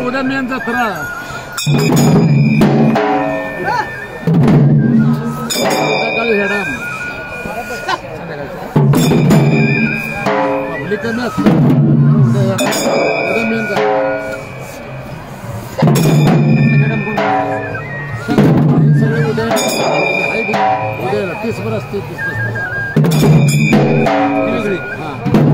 उद्या मेन जत्रा संध्याकाळी हेडम पब्लिक कमी असतं उद्या मेन सगळे उद्या उद्या 30 वर असते 30 हा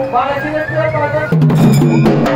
Para